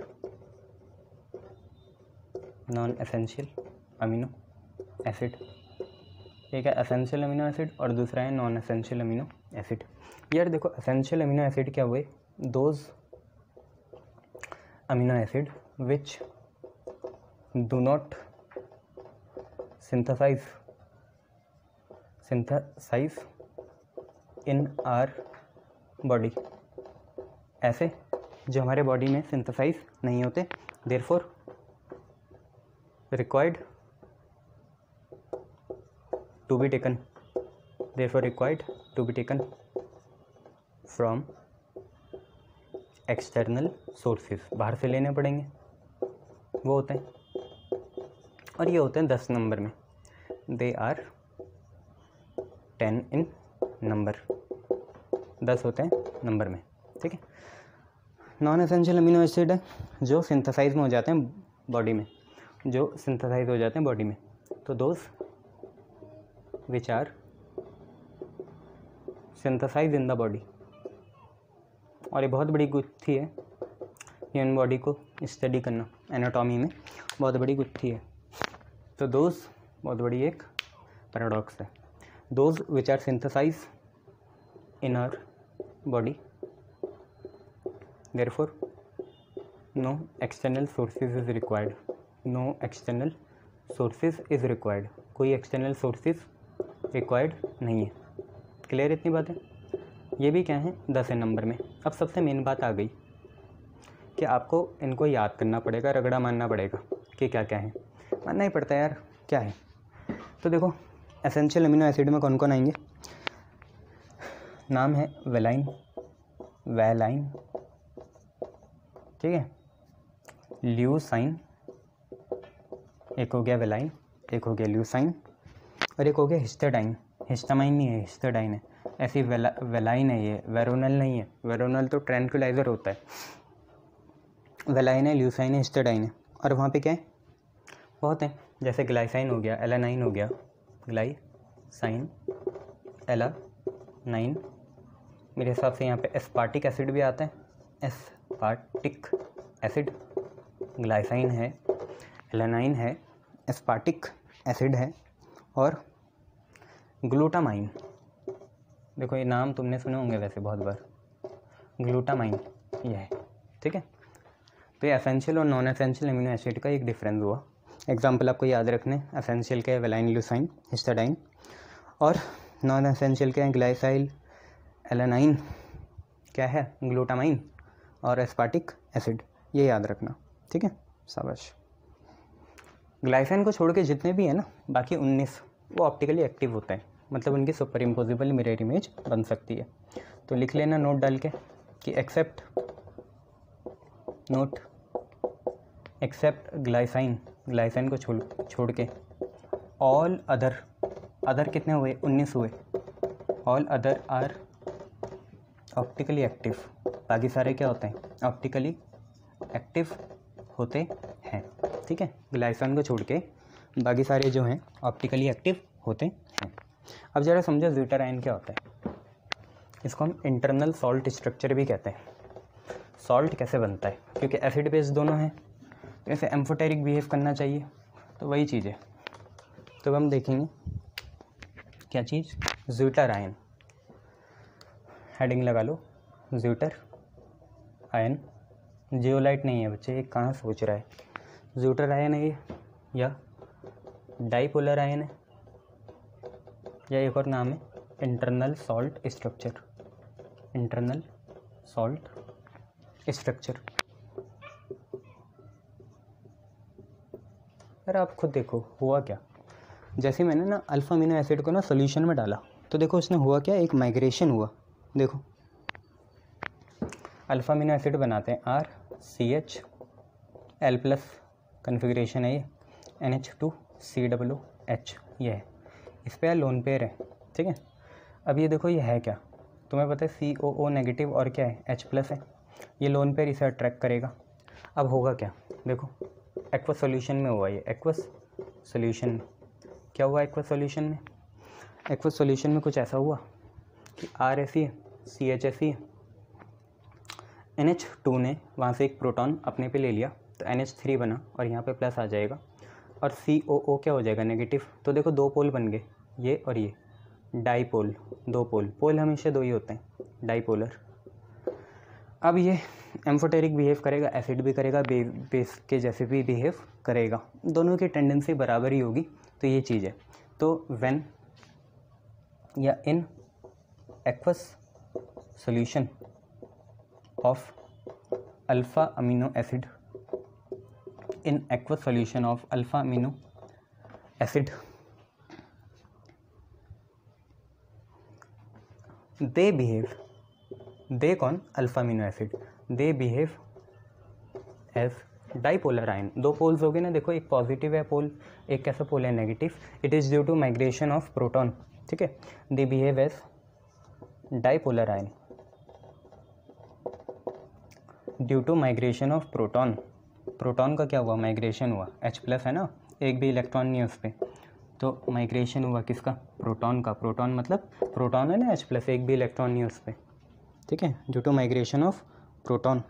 non essential amino acid. एक है एसेंशियल अमीनो एसिड और दूसरा है नॉन एसेंशियल अमीनो एसिड। यार देखो एसेंशियल अमीनो एसिड क्या हुए, those amino acid which do not synthesize in our body, ऐसे जो हमारे बॉडी में सिंथेसाइज नहीं होते, therefore required to be taken from external sources, बाहर से लेने पड़ेंगे, वो होते हैं, और ये होते हैं 10 नंबर में, दे आर 10 इन नंबर, 10 होते हैं नंबर में, ठीक है। नॉन एसेंशियल अमीनो एसिड है जो सिंथेसाइज में हो जाते हैं बॉडी में, तो those which are synthesize in the body, और ये बहुत बड़ी गुत्थी है, ह्यूमन बॉडी को स्टडी करना एनाटॉमी में बहुत बड़ी गुत्थी है। तो दोज बहुत बड़ी एक पैराडॉक्स है, those which are synthesize in our body, therefore no external sources is required, no external sources is required, कोई एक्सटर्नल सोर्सेज रिक्वायर्ड नहीं है। क्लियर इतनी बात है। ये भी क्या है 10 नंबर में। अब सबसे मेन बात आ गई कि आपको इनको याद करना पड़ेगा, रगड़ा मारना पड़ेगा कि क्या क्या है, मानना ही पड़ता है यार क्या है। तो देखो एसेंशियल अमीनो एसिड में कौन कौन आएंगे, नाम है वेलाइन, ठीक है, ल्यूसाइन, एक हो गया वेलाइन, एक हो गया ल्यूसाइन, और एक हो गया हिस्टाडाइन। हिस्टामाइन नहीं है, हिस्टाडाइन है। ऐसी वेलाइन है, ये वेरोनल नहीं है, वेरोनल तो ट्रैंक्विलाइजर होता है। वेलाइन है, ल्यूसाइन है, हिस्टाडाइन है। और वहाँ पे क्या है, बहुत हैं, जैसे ग्लाइसाइन हो गया, एलानाइन हो गया, ग्लाइसाइन, एलानाइन। मेरे हिसाब से यहाँ पे एस्पार्टिक एसिड भी आता है, एस्पार्टिक एसिड, ग्लाइसाइन है, एलानाइन है, एस्पार्टिक एसिड है, और ग्लूटामाइन। देखो ये नाम तुमने सुने होंगे वैसे बहुत बार, ग्लूटामाइन ये है, ठीक है। तो ये एसेंशियल और नॉन एसेंशियल अमीनो एसिड का एक डिफरेंस हुआ। एग्जाम्पल आपको याद रखने, एसेंशियल के वेलाइन, ल्यूसाइन, हिस्टाडाइन, और नॉन एसेंशियल के ग्लाइसाइल, एलानाइन, क्या है, ग्लूटामाइन, और एस्पार्टिक एसिड, ये याद रखना, ठीक है, शाबाश। ग्लाइसाइन को छोड़ के जितने भी हैं ना, बाकी 19 वो ऑप्टिकली एक्टिव होते हैं, मतलब उनकी सुपर इम्पोजिबल मिरर इमेज बन सकती है। तो लिख लेना नोट डाल के कि एक्सेप्ट ग्लाइसाइन, ग्लाइसाइन को छोड़ के ऑल अदर कितने हुए, 19 हुए, all other are optically active. बाकी सारे क्या होते हैं, ऑप्टिकली एक्टिव होते हैं, ठीक है। ग्लाइसाइन को छोड़ के बाकी सारे जो हैं ऑप्टिकली एक्टिव होते हैं। अब ज़रा समझो ज़्यूटाराइन क्या होता है। इसको हम इंटरनल सॉल्ट स्ट्रक्चर भी कहते हैं। सॉल्ट कैसे बनता है, क्योंकि एसिड बेस दोनों हैं, ऐसे एम्फोटेरिक बिहेव करना चाहिए, तो वही चीज़ है। तो हम देखेंगे क्या चीज़, ज़्यूटाराइन, हेडिंग लगा लो, ज़्यूटर आयन। जियोलाइट नहीं है बच्चे, ये कहाँ सोच रहा है, ज़्यूटर आयन है ये, या डाईपोलर आयन है, या एक और नाम है internal salt structure, internal salt structure. यार आप खुद देखो हुआ क्या, जैसे मैंने ना अल्फा अमीनो एसिड को ना सॉल्यूशन में डाला, तो देखो उसने हुआ क्या, एक माइग्रेशन हुआ। देखो अल्फा अमीनो एसिड बनाते हैं RCH, L+ कन्फिग्रेशन है ये, NH2COOH ये है, इस पर लोन पेयर है, ठीक है। अब ये देखो ये है क्या, तुम्हें पता है COO नेगेटिव और क्या है, H+ है, ये लोन पेयर इसे अट्रैक्ट करेगा। अब होगा क्या, देखो एक्वस सॉल्यूशन में हुआ ये, एक्वस सॉल्यूशन में क्या हुआ, एक्वस सॉल्यूशन में, एक्वस सॉल्यूशन में कुछ ऐसा हुआ कि RFE CHFE NH2 ने वहाँ से एक प्रोटॉन अपने पे ले लिया तो NH3 बना और यहाँ पे प्लस आ जाएगा और COO क्या हो जाएगा, नेगेटिव। तो देखो दो पोल बन गए, ये और ये, डाईपोल, दो पोल, पोल हमेशा दो ही होते हैं, डाईपोलर। अब ये एम्फोटेरिक बिहेव करेगा, एसिड भी करेगा, बेस के जैसे भी बिहेव करेगा, दोनों की टेंडेंसी बराबर ही होगी। तो ये चीज़ है। तो व्हेन या in aqueous solution of alpha amino acid, in aqueous solution of alpha amino acid, they behave, they कौन, alpha amino acid, they behave as dipolar ion. दो पोल्स हो गए ना, देखो एक पॉजिटिव है पोल, एक कैसा पोल है, negative. It is due to migration of proton, ठीक है, they behave as dipolar ion due to migration of proton. Proton का क्या हुआ, माइग्रेशन हुआ, H+ है ना, एक भी इलेक्ट्रॉन नहीं है उस पर, तो माइग्रेशन हुआ किसका, प्रोटॉन का। प्रोटॉन मतलब प्रोटॉन है ना H+, एक भी इलेक्ट्रॉन नहीं है उस पर, ठीक है, due to migration of proton,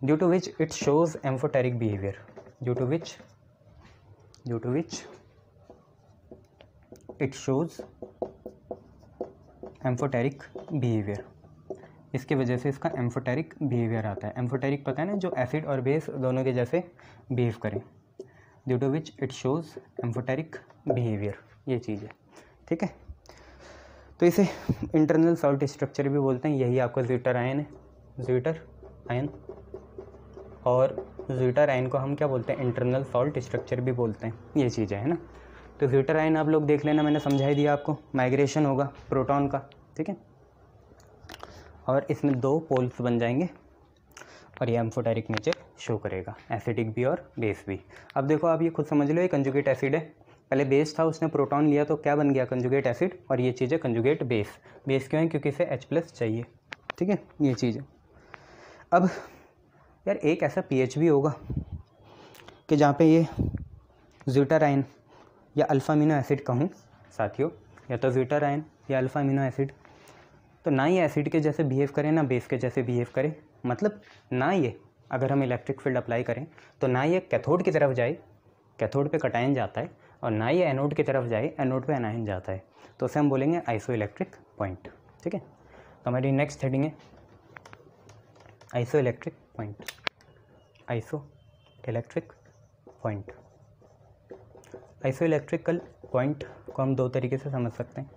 due to which it shows amphoteric behaviour, due to which it shows amphoteric behaviour. इसकी वजह से इसका एम्फोटेरिक बिहेवियर आता है। एम्फोटेरिक पता है ना, जो एसिड और बेस दोनों के जैसे बिहेव करें, due to which it shows amphoteric behaviour, ये चीज़ है, ठीक है। तो इसे इंटरनल सॉल्ट स्ट्रक्चर भी बोलते हैं। यही आपका ज़्विटर आयन है, ज़्विटर आयन, और ज़्विटर आयन को हम क्या बोलते हैं, इंटरनल सॉल्ट स्ट्रक्चर भी बोलते हैं, ये चीज़ें है ना। तो ज़्विटर आयन आप लोग देख लेना, मैंने समझा ही दिया आपको, माइग्रेशन होगा प्रोटॉन का, ठीक है, और इसमें दो पोल्स बन जाएंगे और ये एम्फोटेरिक नेचर शो करेगा, एसिडिक भी और बेस भी। अब देखो आप ये खुद समझ लो, ये कंजुगेट एसिड है, पहले बेस था, उसने प्रोटॉन लिया तो क्या बन गया, कंजुगेट एसिड, और ये चीज़ है कंजुगेट बेस। बेस क्यों है, क्योंकि इसे H+ चाहिए, ठीक है, ये चीज़ है। अब यार एक ऐसा pH भी होगा कि जहाँ पे ये ज़्विटर आयन या अल्फा अमीनो एसिड कहूँ साथियों, या तो ज़्विटर आयन या अल्फा अमीनो एसिड, तो ना ये एसिड के जैसे बिहेव करे ना बेस के जैसे बिहेव करे, मतलब ना ये, अगर हम इलेक्ट्रिक फील्ड अप्लाई करें तो ना ये कैथोड की तरफ जाए, कैथोड पे कटायन जाता है, और ना ये एनोड की तरफ जाए, एनोड पे एनायन जाता है, तो उसे हम बोलेंगे आइसो इलेक्ट्रिक पॉइंट, ठीक है। तो हमारी नेक्स्ट हेडिंग है iso electric point, iso electric point. Iso electrical point को हम दो तरीके से समझ सकते हैं।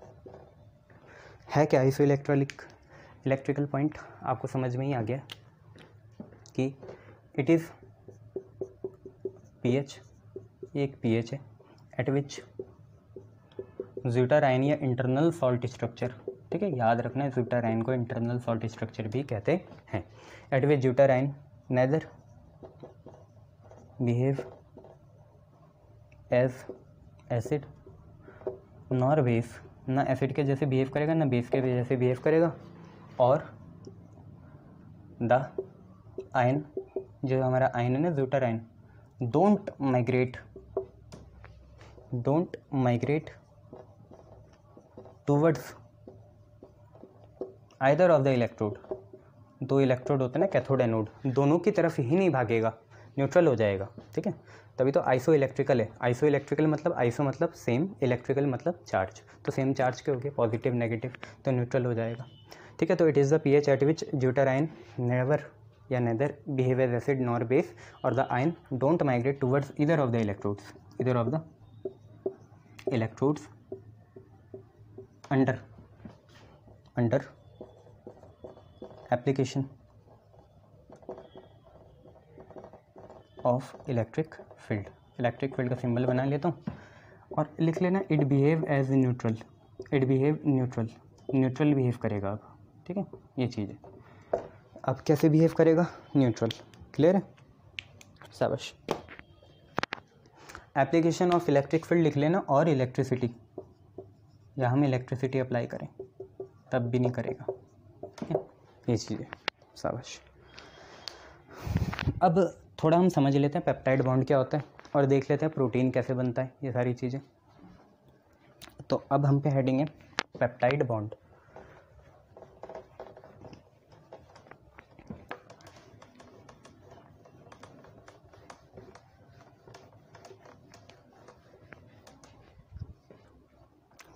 है क्या आइसो इलेक्ट्रिकल पॉइंट, आपको समझ में ही आ गया कि इट इज़ pH, ये एक pH है, एट विच ज़्विटर आयन या इंटरनल सॉल्ट स्ट्रक्चर, ठीक है, याद रखना है, ज़्विटर आयन को इंटरनल सॉल्ट स्ट्रक्चर भी कहते हैं। At which zwitter ion neither behave as acid nor base, ना एसिड के जैसे बिहेव करेगा ना बेस के जैसे बिहेव करेगा, और द आयन, जो हमारा आयन है ना zwitter ion, don't migrate towards either of the electrode. दो इलेक्ट्रोड होते हैं ना, कैथोड एनोड, दोनों की तरफ ही नहीं भागेगा, न्यूट्रल हो जाएगा, ठीक है, तभी तो आइसो इलेक्ट्रिकल है। आइसो इलेक्ट्रिकल मतलब आइसो मतलब सेम, इलेक्ट्रिकल मतलब चार्ज, तो सेम चार्ज के हो गए, पॉजिटिव नेगेटिव, तो न्यूट्रल हो जाएगा, ठीक है। तो it is the pH at which zwitter ion never या neither behave as acid nor base, और the ion don't migrate towards either of the electrodes, either of the electrodes under application of electric field. Electric field का symbol बना लेता हूँ और लिख लेना it behave as neutral, it behave neutral behave करेगा अब, ठीक है, ये चीज़ है। अब कैसे बिहेव करेगा, न्यूट्रल, क्लियर है, शाबाश। एप्लीकेशन ऑफ इलेक्ट्रिक फील्ड लिख लेना, और इलेक्ट्रिसिटी, या हम इलेक्ट्रिसिटी अप्लाई करें तब भी नहीं करेगा, ठीक है, ये चीज़ है, शाबाश। अब थोड़ा हम समझ लेते हैं पेप्टाइड बॉन्ड क्या होता है और देख लेते हैं प्रोटीन कैसे बनता है, ये सारी चीज़ें। तो अब हम पे हेडिंग है पेप्टाइड बॉन्ड।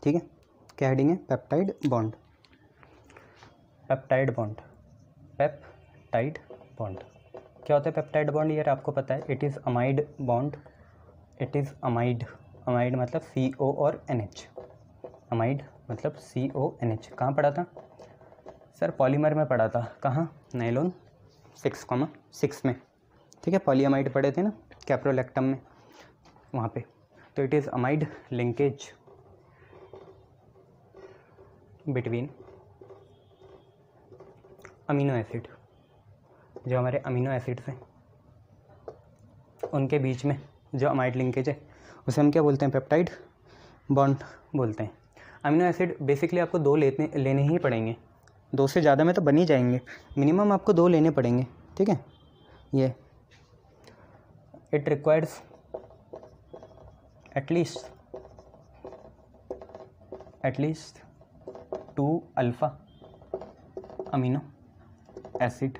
ठीक है, क्या हेडिंग है? Peptide bond. Peptide bond, peptide bond क्या होता है? पेप्टाइड बॉन्ड यार आपको पता है, it is amide bond. It is amide, amide मतलब CO और NH। अमाइड मतलब CONH। कहाँ पढ़ा था सर? पॉलीमर में पढ़ा था। कहाँ? नाइलॉन 6,6 में। ठीक है, पॉलीअमाइड पढ़े थे ना कैप्रोलैक्टम में, वहाँ पे। तो it is amide linkage between amino acid, जो हमारे अमीनो एसिड्स हैं उनके बीच में जो अमाइड लिंकेज है उसे हम क्या बोलते हैं? पेप्टाइड बॉन्ड बोलते हैं। अमीनो एसिड बेसिकली आपको 2 लेने ही पड़ेंगे, 2 से ज़्यादा में तो बन ही जाएंगे, मिनिमम आपको 2 लेने पड़ेंगे। ठीक है, ये it requires at least 2 alpha amino acid.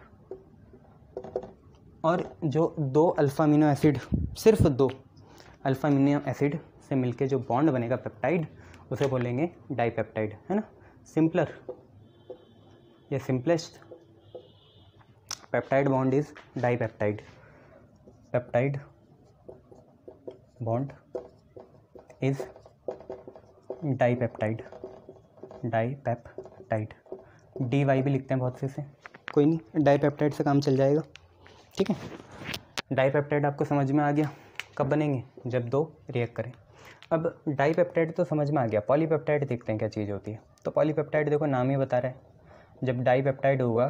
और जो 2 अल्फ़ा अमीनो एसिड, सिर्फ 2 अल्फ़ा अमीनो एसिड से मिलके जो बॉन्ड बनेगा पेप्टाइड, उसे बोलेंगे डाइपेप्टाइड, है ना? सिंपलर या simplest peptide bond is dipeptide. Peptide bond is dipeptide. Dipeptide DY भी लिखते हैं बहुत से कोई नहीं, डाइपेप्टाइड से काम चल जाएगा। ठीक है, डाइपेप्टाइड आपको समझ में आ गया। कब बनेंगे? जब 2 रिएक्ट करें। अब डाइपेप्टाइड तो समझ में आ गया, पॉलीपेप्टाइड देखते हैं क्या चीज़ होती है। तो पॉलीपेप्टाइड देखो नाम ही बता रहा है, जब डाइपेप्टाइड होगा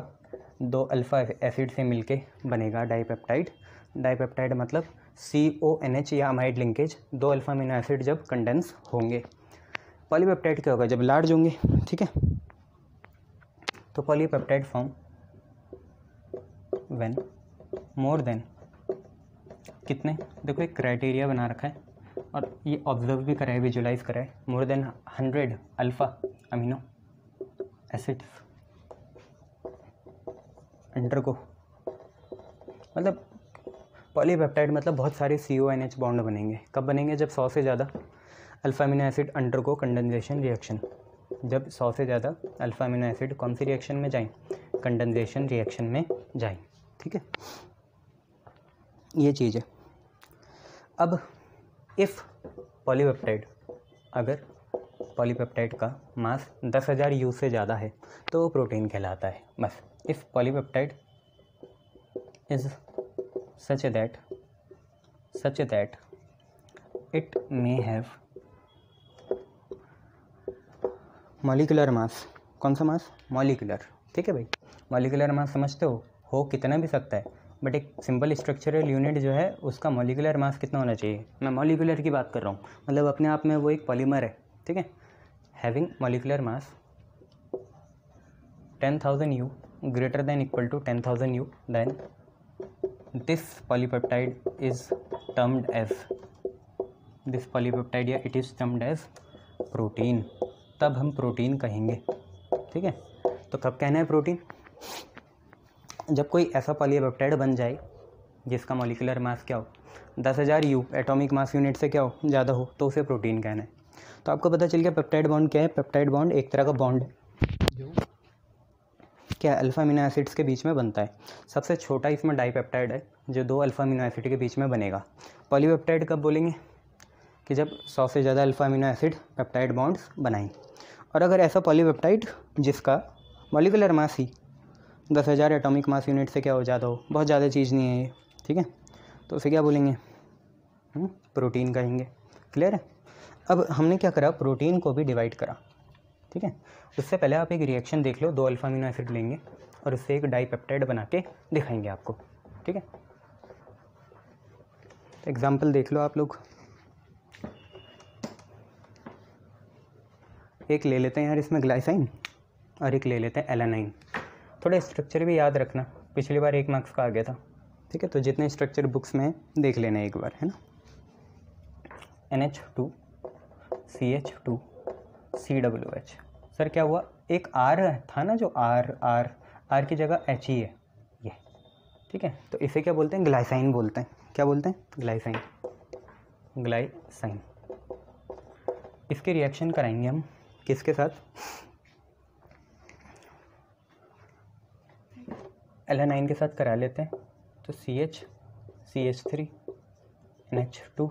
2 अल्फ़ा एसिड से मिलके बनेगा डाइपेप्टाइड। डाइपेप्टाइड मतलब CONH या amide linkage, 2 alpha amino acid जब कंडेंस होंगे। पॉलीपेप्टाइड क्या होगा? जब लार्ज होंगे। ठीक है, तो polypeptide form when more than कितने, देखो एक क्राइटेरिया बना रखा है और ये ऑब्जर्व भी करा है, विजुलाइज करा है। More than 100 alpha amino acids undergo, मतलब पॉलीपेप्टाइड मतलब बहुत सारे CONH बॉन्ड बनेंगे। कब बनेंगे? जब 100 से ज़्यादा alpha amino acid undergo condensation reaction. जब 100 से ज़्यादा अल्फ़ा अमीनो एसिड कौन सी रिएक्शन में जाएं? कंडेंसेशन रिएक्शन में जाएं। ठीक है, ये चीज़ है। अब इफ़ पॉलीपेप्टाइड, अगर पॉलीपेप्टाइड का मास 10,000 U से ज़्यादा है तो वो प्रोटीन कहलाता है। बस, if polypeptide is such that it may have molecular mass. कौन सा मास? मॉलिकुलर। ठीक है भाई, मॉलिकुलर मास समझते हो कितना भी सकता है, बट एक सिंपल स्ट्रक्चरल यूनिट जो है उसका मॉलिकुलर मास कितना होना चाहिए? मैं मॉलिकुलर की बात कर रहा हूँ, मतलब अपने आप में वो एक पॉलीमर है। ठीक है, having molecular mass 10,000 U greater than equal to 10,000 U, then this polypeptide is termed as it is termed as protein। तब हम प्रोटीन कहेंगे। ठीक है, तो कब कहना है प्रोटीन? जब कोई ऐसा पॉलीपेप्टाइड बन जाए जिसका मॉलिकुलर मास क्या हो? 10,000 U एटॉमिक मास यूनिट से क्या हो? ज़्यादा हो, तो उसे प्रोटीन कहना है। तो आपको पता चल गया पेप्टाइड बॉन्ड क्या है। पेप्टाइड बॉन्ड एक तरह का बॉन्ड जो क्या अल्फ़ा अमीनो एसिड्स के बीच में बनता है। सबसे छोटा इसमें डाइपेप्टाइड है जो 2 अल्फ़ा अमीनो एसिड के बीच में बनेगा। पॉलीपेप्टाइड कब बोलेंगे? कि जब 100 से ज़्यादा alpha amino acid peptide bonds बनाएं। और अगर ऐसा पॉलीपेप्टाइड जिसका मॉलिकुलर मास ही 10,000 एटॉमिक मास यूनिट से क्या हो ज़्यादा हो, बहुत ज़्यादा चीज़ नहीं है ये। ठीक है, तो उसे क्या बोलेंगे? प्रोटीन कहेंगे। क्लियर है? अब हमने क्या करा? प्रोटीन को भी डिवाइड करा। ठीक है, उससे पहले आप एक रिएक्शन देख लो, 2 अल्फ़ा अमीनो एसिड लेंगे और उससे एक डाइपेप्टाइड बना के दिखाएंगे आपको। ठीक है, तो एग्जाम्पल देख लो आप लोग। एक ले लेते हैं यार इसमें ग्लाइसाइन और एक ले लेते हैं एलानाइन। थोड़ा स्ट्रक्चर भी याद रखना, पिछली बार 1 मार्क्स का आ गया था। ठीक है, तो जितने स्ट्रक्चर बुक्स में देख लेना एक बार, है ना। NH2 CH2 COOH। सर क्या हुआ, एक R था ना, जो R की जगह H ही है ये, ठीक है। तो इसे क्या बोलते हैं, ग्लाइसाइन बोलते हैं। क्या बोलते हैं, ग्लाइसाइन। इसके रिएक्शन कराएंगे हम किसके साथ, एलानाइन के साथ करा लेते हैं। तो CH3 NH2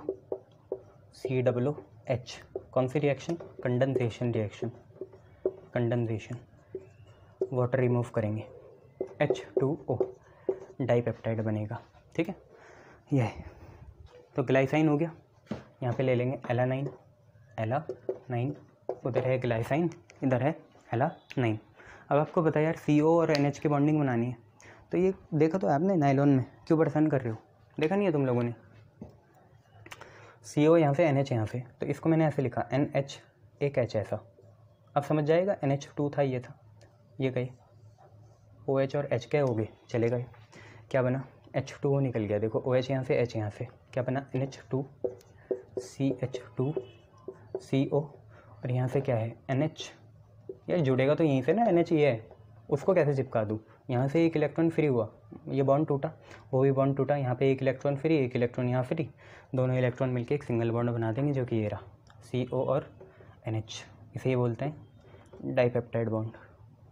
COOH। कौन सी reaction, condensation reaction. Condensation, water remove करेंगे, H2O डाइपेप्टाइड बनेगा, ठीक है। यह है, तो ग्लाइसाइन हो गया। यहाँ पे ले लेंगे एलानाइन, उधर है ग्लाइसाइन, इधर है एलानाइन। अब आपको पता है यार CO और NH की बॉन्डिंग बनानी है, तो ये देखा तो आपने नायलॉन में, क्यों परेशान कर रहे हो, देखा नहीं है तुम लोगों ने। CO यहाँ से, NH यहाँ से, तो इसको मैंने ऐसे लिखा NH, एक H ऐसा। अब समझ जाएगा, NH2 था, ये था, ये गए OH और H क्या हो गए, चले गए। क्या बना, H2O निकल गया, देखो OH यहाँ से, H यहाँ से, क्या बना, NH2 CH2 CO, और यहाँ से क्या है NH। यार जुड़ेगा तो यहीं से ना, NH ये है, उसको कैसे चिपका दूँ, यहाँ से एक इलेक्ट्रॉन फ्री हुआ, ये बॉन्ड टूटा, वो भी बॉन्ड टूटा, यहाँ पे एक इलेक्ट्रॉन फ्री, एक इलेक्ट्रॉन यहाँ फ्री, दोनों इलेक्ट्रॉन मिलके एक सिंगल बॉन्ड बना देंगे, जो कि ये रहा CO और NH। इसे ये बोलते हैं डाइपेप्टाइड बॉन्ड,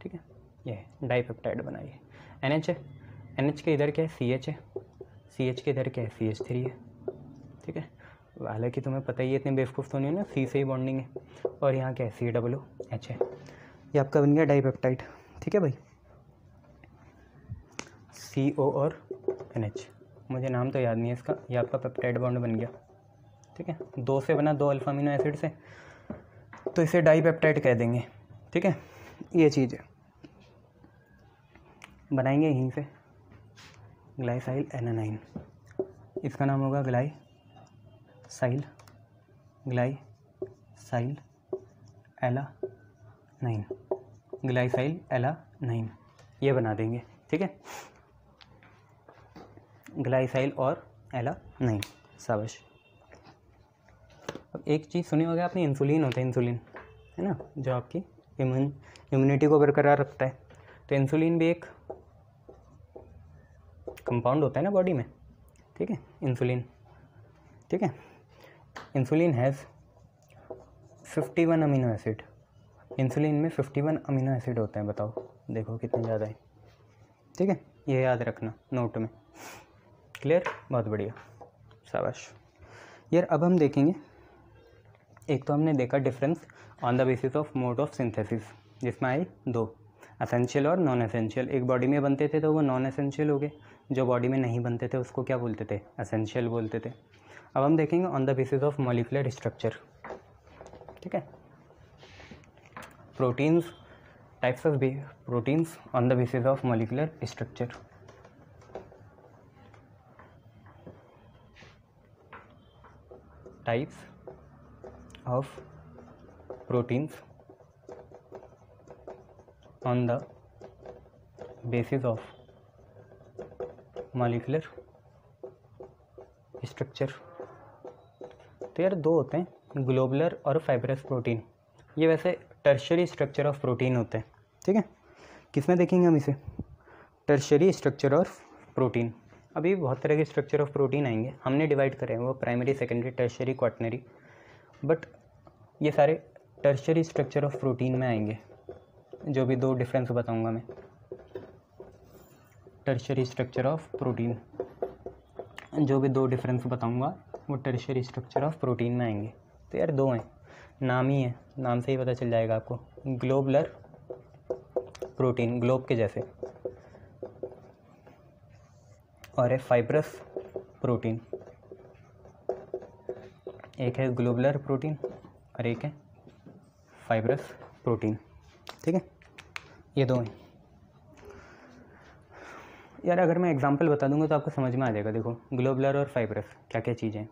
ठीक है। ये डाइपेप्टाइड बनाइए, NH है, NH के इधर क्या है, CH है, CH के इधर क्या है, CH3 है, ठीक है। हालांकि तुम्हें पता ही है, इतने बेवकूफ़ तो नहीं है ना, C से ही बॉन्डिंग है, और यहाँ क्या है, COOH है। ये आपका बन गया डाइपेप्टाइड, ठीक है भाई। CO और NH, मुझे नाम तो याद नहीं है इसका, ये आपका पेप्टाइड बॉन्ड बन गया, ठीक है। 2 से बना, 2 अल्फा अमीनो एसिड से, तो इसे डाइपेप्टाइड कह देंगे, ठीक है। ये चीज़ है, बनाएंगे यहीं से ग्लाइसाइल एनानाइन, इसका नाम होगा ग्लाइसाइल एलानाइन, ग्लाइसाइल एलानाइन, ये बना देंगे, ठीक है। ग्लाइसाइल और एलानाइन, शाबाश। अब एक चीज़ सुनी होगी आपने, इंसुलिन होता है, इंसुलिन है ना, जो आपकी इम्यूनिटी को बरकरार रखता है। तो इंसुलिन भी एक कंपाउंड होता है ना बॉडी में, ठीक है, इंसुलिन, ठीक है। Insulin has 51 amino acid, insulin में 51 अमीनो एसिड होते हैं, बताओ देखो कितने ज़्यादा है, ठीक है। ये याद रखना नोट में, क्लियर, बहुत बढ़िया, शाबाश। यार अब हम देखेंगे, एक तो हमने देखा difference on the basis of mode of synthesis, जिसमें आए 2, एसेंशियल और नॉन एसेंशियल। एक बॉडी में बनते थे तो वो नॉन एसेंशियल हो गए, जो बॉडी में नहीं बनते थे उसको क्या बोलते थे, एसेंशियल बोलते थे। अब हम देखेंगे on the basis of molecular structure, ठीक है। Proteins, types of proteins on the basis of molecular structure. Types of proteins on the basis of molecular structure. तो यार 2 होते हैं, ग्लोबुलर और फाइब्रस प्रोटीन। ये वैसे टर्शरी स्ट्रक्चर ऑफ प्रोटीन होते हैं, ठीक है। किसमें देखेंगे हम इसे, टर्शरी स्ट्रक्चर ऑफ प्रोटीन। अभी बहुत तरह के स्ट्रक्चर ऑफ प्रोटीन आएंगे, हमने डिवाइड करे हैं वो primary, secondary, tertiary, quaternary, but ये सारे टर्शरी स्ट्रक्चर ऑफ प्रोटीन में आएंगे। जो भी 2 डिफरेंस बताऊंगा मैं, टर्शरी स्ट्रक्चर ऑफ प्रोटीन, जो भी 2 डिफरेंस बताऊंगा वो टर्शरी स्ट्रक्चर ऑफ प्रोटीन में आएंगे। तो यार 2 हैं, नाम ही है, नाम से ही पता चल जाएगा आपको, ग्लोबुलर प्रोटीन, ग्लोब के जैसे, और है फाइब्रस प्रोटीन। एक है ग्लोबुलर प्रोटीन और एक है फाइब्रस प्रोटीन, ठीक है। ये 2 हैं यार। अगर मैं एग्जांपल बता दूंगा तो आपको समझ में आ जाएगा। देखो ग्लोबुलर और फाइब्रस क्या क्या चीज़ें हैं।